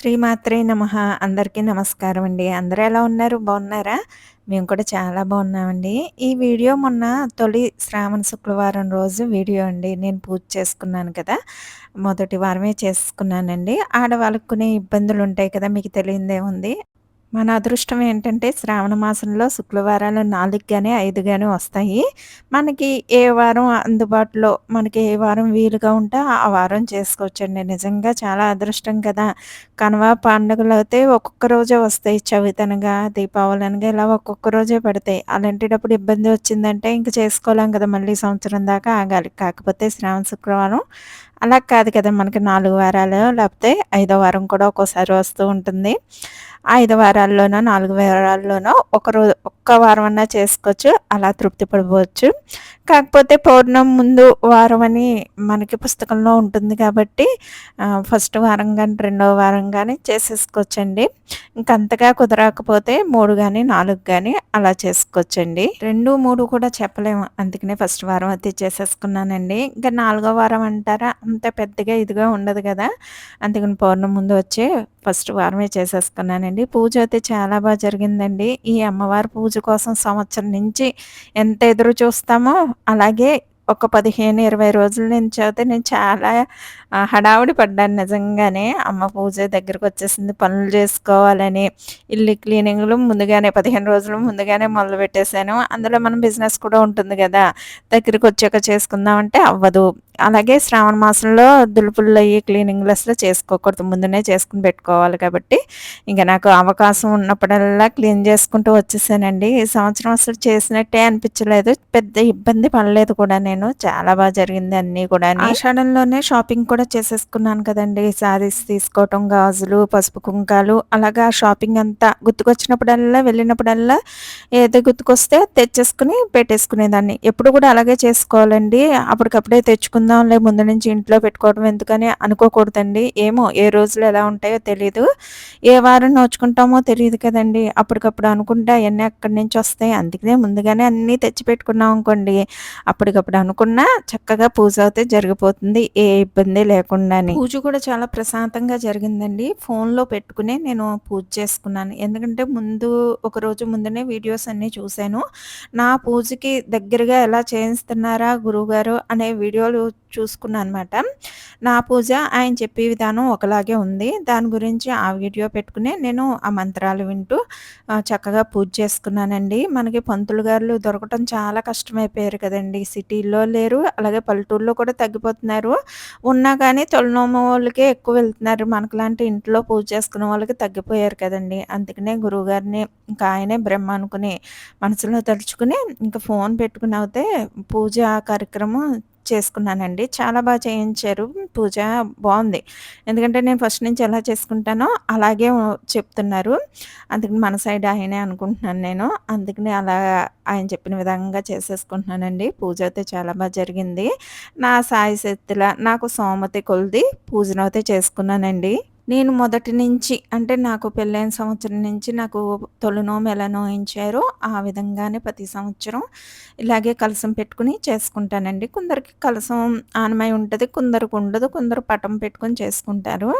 శ్రీమాత్రే నమః. అందరికీ నమస్కారం అండి. అందరూ ఎలా ఉన్నారు? బాగున్నారా? మేము కూడా చాలా బాగున్నామండి. ఈ వీడియో మొన్న తొలి శ్రావణ శుక్రవారం రోజు వీడియో అండి. నేను పూజ చేసుకున్నాను కదా! మొదటి వారమే చేసుకున్నానండి. ఆడవాళ్ళకి కొన్ని ఇబ్బందులుంటాయి కదా! మీకు తెలియనిదేముంది. మన అదృష్టం ఏంటంటే శ్రావణ మాసంలో శుక్రవారాలు 4 గాని, 5 గాని వస్తాయి. మనకి ఏ వారం అందుబాటులో మనకి ఏ వారం వీలుగా ఉంటే ఆ వారం చేసుకోవచ్చండి. నిజంగా చాలా అదృష్టం కదా! కనుమ పండుగలైతే ఒక్కొక్క రోజే వస్తాయి. చవితనగా, దీపావళనగా ఇలా ఒక్కొక్క రోజే పడతాయి. అలాంటప్పుడు ఇబ్బంది వచ్చిందంటే ఇంక చేసుకోలేం కదా! మళ్ళీ సంవత్సరం దాకా ఆగాలి. కాకపోతే శ్రావణ శుక్రవారం అలా కాదు కదా! మనకి 4 వారాలు లేపోతే ఐదో వారం కూడా ఒక్కోసారి వస్తూ ఉంటుంది. 5 వారాల్లోనో, 4 వారాల్లోనో ఒక్క వారమన్నా చేసుకోవచ్చు. అలా తృప్తి పడిపోవచ్చు. కాకపోతే పౌర్ణమి ముందు వారం అని మనకి పుస్తకంలో ఉంటుంది కాబట్టి ఫస్ట్ వారం గాని, రెండో వారం గాని చేసేసుకోవచ్చండి. ఇంకంతగా కుదరకపోతే 3 గాని, 4 గాని అలా చేసుకోవచ్చండి. 2, 3 కూడా చెప్పలేము. అందుకనే ఫస్ట్ వారం అయితే చేసేసుకున్నానండి. ఇంకా నాలుగో వారం అంటారా అంత పెద్దగా ఇదిగా ఉండదు గదా! అందుకని పౌర్ణమి ముందు వచ్చే ఫస్ట్ వారమే చేసేసుకున్నానండి. పూజ అయితే చాలా జరిగిందండి. ఈ అమ్మవారి పూజ కోసం సంవత్సరం నుంచి ఎంత ఎదురు చూస్తామో అలాగే ఒక 15, 20 రోజుల నుంచి అయితే నేను చాలా హడావిడి పడ్డాను నిజంగానే. అమ్మ పూజ దగ్గరకొచ్చేసింది పనులు జేసుకోవాలని. ఇల్లు క్లీనింగ్‌లు ముందుగానే 15 రోజులు ముందుగానే మొదలుపెట్టేసాను. అందులో మన బిజినెస్ కూడా ఉంటుంది గదా! దగ్గరికొచ్చాక చేసుకుందామంటే అవ్వదు. అలాగే శ్రావణ మాసంలో దులుపులయ్యి క్లీనింగ్‌లు అసలు చేసుకోకూడదు. ముందునే చేసుకొని పెట్టుకోవాలి కాబట్టి, ఇంక నాకు అవకాశం ఉన్నప్పుడల్లా క్లీన్ చేసుకుంటూ వచ్చేసానండి. ఈ సంవత్సరం అసలు చేసినట్టే అనిపించలేదు. పెద్ద ఇబ్బంది పడలేదు కూడా నేను. చాలా జరిగింది అన్నీ కూడాని. ఆషాఢంలోనే షాపింగ్ కూడా చేసేసుకున్నాను కదండీ! శారీస్ తీసుకోవటం, గాజులు, పసుపు కుంకాలు అలాగా షాపింగ్ అంతా గుర్తుకొచ్చినప్పుడల్లా, వెళ్ళినప్పుడల్లా ఏది గుర్తుకొస్తే తెచ్చేసుకొని పెట్టేసుకునేదాన్ని. ఎప్పుడు కూడా అలాగే చేసుకోవాలండి. అప్పటికప్పుడే తెచ్చుకుందాంలే ముందు నుంచి ఇంట్లో పెట్టుకోవడం ఎందుకని అనుకోకూడదండి. ఏమో ఏ రోజులు ఎలా ఉంటాయో తెలీదు. ఏ వారం నోచుకుంటామో తెలీదు కదండీ! అప్పటికప్పుడు అనుకుంటే అయన్నీ ఎక్కడి నుంచొస్తాయి. అందుకనే ముందుగానే అన్నీ తెచ్చిపెట్టుకున్నామనుకోండి, అప్పటికప్పుడు అనుకున్నా చక్కగా పూజ అయితే జరిగిపోతుంది. ఏ ఇబ్బంది లేకుండాని. పూజ కూడా చాలా ప్రశాంతంగా జరిగిందండి. ఫోన్‌లో పెట్టుకునే నేను పూజ చేసుకున్నాను. ఎందుకంటే ఒకరోజు ముందునే వీడియోస్ అన్నీ చూసాను. నా పూజకి దగ్గరగా ఎలా చేయిస్తున్నారా గురువుగారు అనే వీడియోలు చూసుకున్నాననమాట. నా పూజ ఆయన చెప్పే విధానం ఒకలాగే ఉంది. దాని గురించి ఆ వీడియో పెట్టుకుని నేను ఆ మంత్రాలు వింటూ చక్కగా పూజ చేసుకున్నానండి. మనకి పంతులు గారులు దొరకటం చాలా కష్టమైపోయారు కదండీ! సిటీల్లో లేరు. అలాగే పల్లెటూరులో కూడా తగ్గిపోతున్నారు. ఉన్నా కానీ తొలినోము వాళ్ళకే ఎక్కువ వెళ్తున్నారు. మనకులాంటి ఇంట్లో పూజ చేసుకునే వాళ్ళకి తగ్గిపోయారు కదండీ! అందుకనే గురువుగారిని ఇంకా ఆయనే బ్రహ్మ అనుకుని మనసులో తలుచుకుని ఇంక ఫోన్ పెట్టుకుని అయితే పూజా కార్యక్రమం చేసుకున్నానండి. చాలా చేయించారు పూజ బావుంది. ఎందుకంటే నేను ఫస్ట్ నుంచి ఎలా చేసుకుంటానో అలాగే చెప్తున్నారు. అందుకని మన సైడ్ ఆయనే అనుకుంటున్నాను నేను. అందుకని అలా ఆయన చెప్పిన విధంగా చేసేసుకుంటున్నానండి. పూజ అయితే చాలా జరిగింది. నా శాయశక్తులా నాకు స్తోమత కొలది పూజనైతే చేసుకున్నానండి. నేను మొదటి నుంచి అంటే నాకు పెళ్ళైన సంవత్సరం నుంచి నాకు తొలినోము ఎలా నోయించారో ఆ విధంగానే ప్రతి సంవత్సరం ఇలాగే కలశం పెట్టుకొని చేసుకుంటానండి. కొందరికి కలశం ఆనమై ఉంటది. కొందరికి ఉండదు. కొందరు పటం పెట్టుకొని చేసుకుంటారు.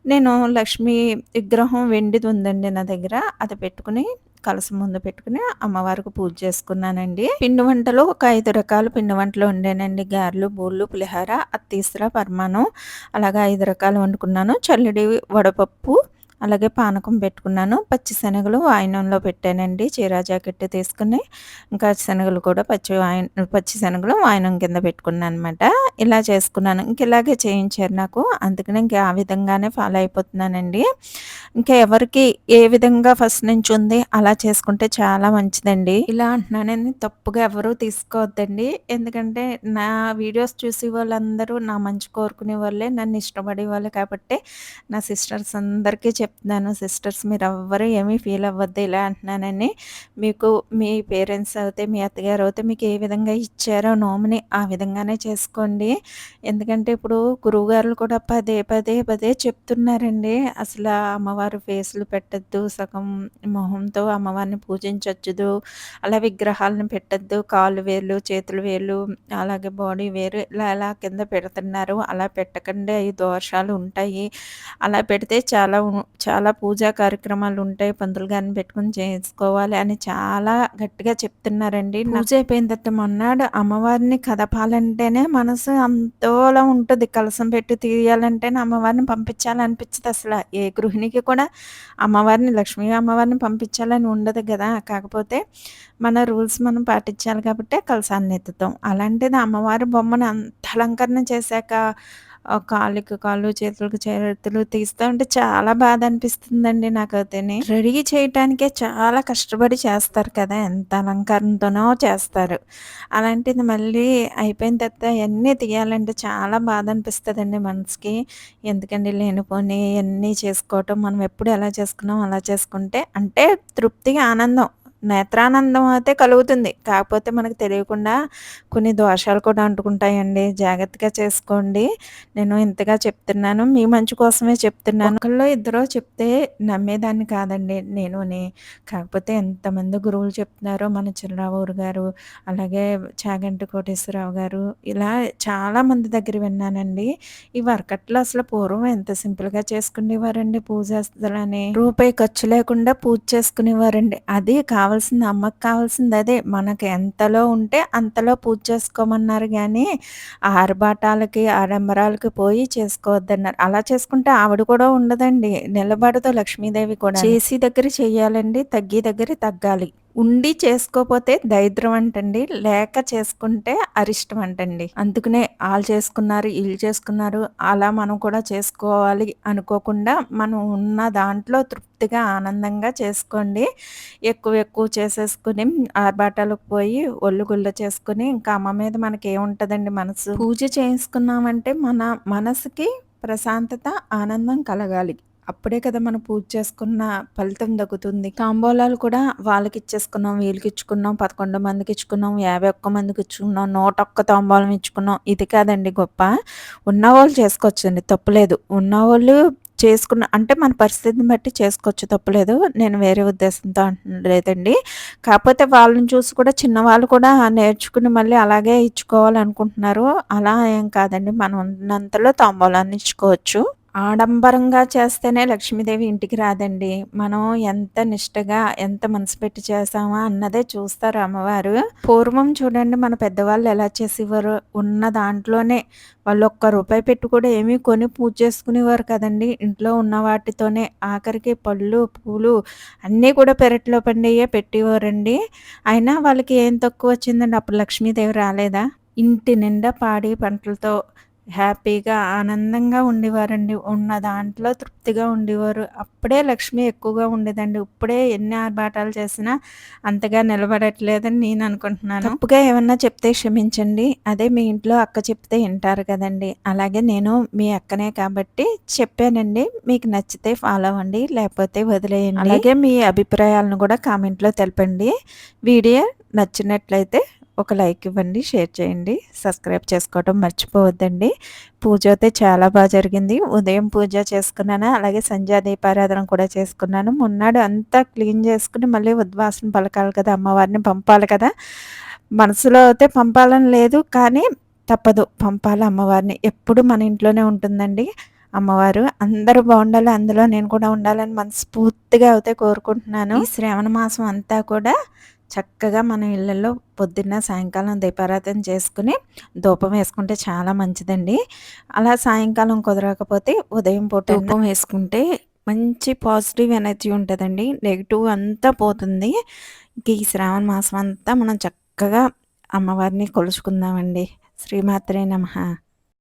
నేను లక్ష్మీ విగ్రహం వెండిది ఉందండి నా దగ్గర. అది పెట్టుకొని కలశం ముందు పెట్టుకొని అమ్మవారికి పూజ చేసుకున్నానండి. పిండి వంటలు ఒక 5 రకాల పిండి వంటలు వండానండి. గారెలు, బూరెలు, పులిహోర, అత్తీసర, పరమాన్నం అలాగా 5 రకాలు వండుకున్నాను. చల్లిడి వడపప్పు అలాగే పానకం పెట్టుకున్నాను. పచ్చి శనగలు వాయినంలో పెట్టానండి. చీరా జాకెట్ తీసుకొని ఇంకా శనగలు కూడా పచ్చి శనగలు వాయినం కింద పెట్టుకున్నాననమాట. ఇలా చేసుకున్నాను. ఇంక ఇలాగే చేయించారు నాకు. అందుకని ఇంక ఆ విధంగానే ఫాలో అయిపోతున్నానండి. ఇంకా ఎవరికి ఏ విధంగా ఫస్ట్ నుంచి ఉంది అలా చేసుకుంటే చాలా మంచిదండి. ఇలా అంటున్నానని తప్పుగా ఎవరు తీసుకోవద్దండి. ఎందుకంటే నా వీడియోస్ చూసి వాళ్ళందరూ నా మంచి కోరుకునే వాళ్ళే, నన్ను ఇష్టపడే వాళ్ళే కాబట్టే నా సిస్టర్స్ అందరికీ చెప్తున్నాను సిస్టర్స్, మీరెవ్వరు ఏమీ ఫీల్ అవ్వద్దు ఇలా అంటున్నానని. మీకు మీ పేరెంట్స్ అవుతే, మీ అత్తగారు అవుతే మీకు ఏ విధంగా ఇచ్చారో నోముని ఆ విధంగానే చేసుకోండి. ఎందుకంటే ఇప్పుడు గురువుగారులు కూడా పదే, పదే, పదే చెప్తున్నారండి. అసలా అమ్మవారు ఫేసులు పెట్టొద్దు, సగం మొహంతో అమ్మవారిని పూజించొచ్చుదు, అలా విగ్రహాలను పెట్టొద్దు, కాళ్ళు వేళ్ళు, చేతులు వేళ్ళు, అలాగే బాడీ వేరు ఇలా ఇలా కింద పెడుతున్నారు. అలా పెట్టకండి, అయి దోషాలు ఉంటాయి. అలా పెడితే చాలా పూజా కార్యక్రమాలుంటాయి. పంతులు గారిని పెట్టుకొని చేసుకోవాలి అని చాలా గట్టిగా చెప్తున్నారండి. పూజ అయిపోయిన తర్వాత మొన్నాడు అమ్మవారిని కదపాలంటేనే మనసు అంతోలా ఉంటది. కలశం పెట్టి తీయాలంటేనే అమ్మవారిని పంపించాలనిపించదు అసల. ఏ గృహిణికి కూడా అమ్మవారిని, లక్ష్మీ అమ్మవారిని పంపించాలని ఉండదు గదా! కాకపోతే మన రూల్స్ మనం పాటించాలి కాబట్టే కలశాన్నెత్తుతాం. అలాంటిది అమ్మవారి బొమ్మను అంత అలంకరణ చేశాక కాళ్ళకి కాళ్ళు, చేతులకి చేతులు తీస్తా ఉంటే చాలా బాధనిపిస్తుందండి నాకైతేని. రెడీ చేయటానికే చాలా కష్టపడి చేస్తారు కదా! ఎంత అలంకరణతోనో చేస్తారు. అలాంటిది మళ్ళీ అయిపోయిన తర్వాత అయన్నీ తీయాలంటే చాలా బాధనిపిస్తదండి మనసుకి. ఎందుకండి లేనిపోని ఇయన్నీ చేసుకోవటం, మనం ఎప్పుడు ఎలా చేసుకున్నామో అలా చేసుకుంటే అంటే తృప్తిగా ఆనందం. నేత్రానందం అయితే కలుగుతుంది. కాకపోతే మనకు తెలియకుండా కొన్ని దోషాలు కూడా అంటుకుంటాయండి. జాగ్రత్తగా చేసుకోండి. నేను ఇంతగా చెప్తున్నాను. మీ మంచి కోసమే చెప్తున్నాను. ఒకళ్ళో ఇద్దరో చెప్తే నమ్మేదాన్ని కాదండి నేనుని. కాకపోతే ఎంతమంది గురువులు చెప్తున్నారో మన చిర్రావూరు గారు, అలాగే చాగంటి కోటేశ్వరరావు గారు, ఇలా చాలామంది దగ్గర విన్నానండి. ఈ వరకట్లో అసలు పూర్వం ఎంత సింపుల్‌గా చేసుకునేవారండి పూజ అసలని. రూపాయి ఖర్చు లేకుండా పూజ చేసుకునేవారండి. అది కావాల్సింది అమ్మకి కావాల్సింది అదే. మనకి ఎంతలో ఉంటే అంతలో పూజ చేసుకోమన్నారు గానీ, ఆర్భాటాలకి, ఆడంబరాలకి పోయి చేసుకోవద్దన్నారు. అలా చేసుకుంటే ఆవిడ కూడా ఉండదండి. నిలబడదు లక్ష్మీదేవి కూడా. చేసి దగ్గర చెయ్యాలండి, తగ్గి దగ్గర తగ్గాలి. ఉండి చేసుకోపోతే దరిద్రం అంటండి. లేక చేసుకుంటే అరిష్టం అంటండి. అందుకనే ఆళ్ళు చేసుకున్నారు, ఈళ్ళు చేసుకున్నారు, అలా మనం కూడా చేసుకోవాలి అనుకోకుండా, మనం ఉన్న దాంట్లో తృప్తిగా, ఆనందంగా చేసుకోండి. ఎక్కువ ఎక్కువ చేసేసుకొని ఆర్భాటాలకు పోయి ఒళ్ళు గుల్ల చేసుకొని ఇంకా అమ్మ మీద మనకేముంటదండి మనసు. పూజ చేసుకున్నామంటే మన మనసుకి ప్రశాంతత, ఆనందం కలగాలి. అప్పుడే కదా మనం పూజ చేసుకున్న ఫలితం దక్కుతుంది. తాంబూలాలు కూడా వాళ్ళకిచ్చేసుకున్నాం, వీళ్ళకిచ్చుకున్నాం, 11 మందికిచ్చుకున్నాం, 51 మందికిచ్చుకున్నాం, 101 తాంబూలం ఇచ్చుకున్నాం. ఇది కాదండి గొప్ప. ఉన్నవాళ్ళు చేసుకోవచ్చండి తప్పులేదు. ఉన్నవాళ్ళు చేసుకున్న అంటే మన పరిస్థితిని బట్టి చేసుకోవచ్చు తప్పులేదు. నేను వేరే ఉద్దేశంతో అంటలేదండి. కాపోతే వాళ్ళని చూసి కూడా చిన్నవాళ్ళు కూడా నేర్చుకుని మళ్ళీ అలాగే ఇచ్చుకోవాలనుకుంటున్నారు. అలా ఏం కాదండి. మనం ఉన్నంతలో తాంబూలాన్ని ఇచ్చుకోవచ్చు. ఆడంబరంగా చేస్తేనే లక్ష్మీదేవి ఇంటికి రాదండి. మనం ఎంత నిష్టగా, ఎంత మనసు పెట్టి చేశామా అన్నదే చూస్తారు అమ్మవారు. పూర్వం చూడండి మన పెద్దవాళ్ళు ఎలా చేసేవారో, ఉన్న దాంట్లోనే వాళ్ళు ఒక్క రూపాయి పెట్టి కూడా ఏమీ కొని పూజ చేసుకునేవారు కదండీ. ఇంట్లో ఉన్న వాటితోనే ఆఖరికి పళ్ళు, పూలు అన్నీ కూడా పెరట్లో పండియే పెట్టేవారండి. అయినా వాళ్ళకి ఏం తక్కువొచ్చిందండి. అప్పుడు లక్ష్మీదేవి రాలేదా? ఇంటి నిండా పాడి పంటలతో హ్యాపీగా, ఆనందంగా ఉండేవారండి. ఉన్న దాంట్లో తృప్తిగా ఉండేవారు. అప్పుడే లక్ష్మి ఎక్కువగా ఉండేదండి. ఇప్పుడే ఎన్ని ఆర్భాటాలు చేసినా అంతగా నిలబడట్లేదని నేను అనుకుంటున్నాను. తప్పుగా ఏమన్నా చెప్తే క్షమించండి. అదే మీ ఇంట్లో అక్క చెప్తే ఇంటారు కదండీ! అలాగే నేను మీ అక్కనే కాబట్టి చెప్పానండి. మీకు నచ్చితే ఫాలో అవ్వండి. లేకపోతే వదిలేయండి. అలాగే మీ అభిప్రాయాలను కూడా కామెంట్‌లో తెలపండి. వీడియో నచ్చినట్లయితే ఒక లైక్ ఇవ్వండి, షేర్ చేయండి, సబ్స్క్రైబ్ చేసుకోవడం మర్చిపోవద్దండి. పూజ అయితే చాలా జరిగింది. ఉదయం పూజ చేసుకున్నాను. అలాగే సంధ్యా దీపారాధన కూడా చేసుకున్నాను. మొన్నాడు అంతా క్లీన్ చేసుకుని మళ్ళీ ఉద్వాసన పలకాలి కదా! అమ్మవారిని పంపాలి కదా! మనసులో అయితే పంపాలని లేదు. కానీ తప్పదు పంపాలి అమ్మవారిని. ఎప్పుడు మన ఇంట్లోనే ఉంటుందండి అమ్మవారు. అందరూ బావుండాలి. అందులో నేను కూడా ఉండాలని మనస్ఫూర్తిగా అయితే కోరుకుంటున్నాను. ఈ శ్రావణ మాసం అంతా కూడా చక్కగా మన ఇళ్ళల్లో పొద్దున్న, సాయంకాలం దీపారాధన చేసుకుని ధూపం వేసుకుంటే చాలా మంచిదండి. అలా సాయంకాలం కుదరకపోతే ఉదయం పూట ధూపం వేసుకుంటే మంచి పాజిటివ్ ఎనర్జీ ఉంటదండి. నెగెటివ్ అంతా పోతుంది. ఇంక ఈ శ్రావణ మాసం అంతా మనం చక్కగా అమ్మవారిని కొలుచుకుందామండి. శ్రీమాత్రే నమః.